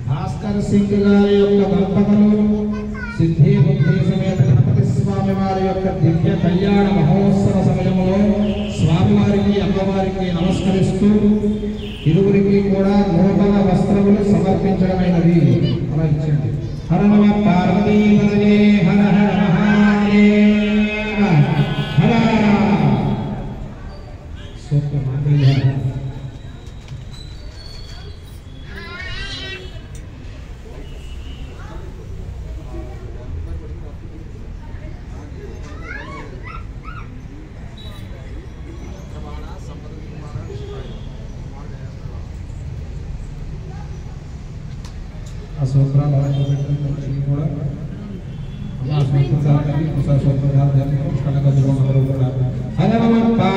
भास्कर सिंह गारी దంపతులు सिद्धि बुद्धि समेत गणपति स्वामी वारी दिव्य कल्याण महोत्सव समयंలో स्वामी वारिकी అమ్మవారికి నమస్కరిస్తూ ఇరువురికి కూడా నూతన వస్త్రములు సమర్పించడమైనది. అలా ఇచ్చింది. హర నమ పార్వతీ పదే హర హర మహాదేవ హర సూత్ర మాంగళ్య सूत्राल కూడా అలా సంస్కృతాన్ని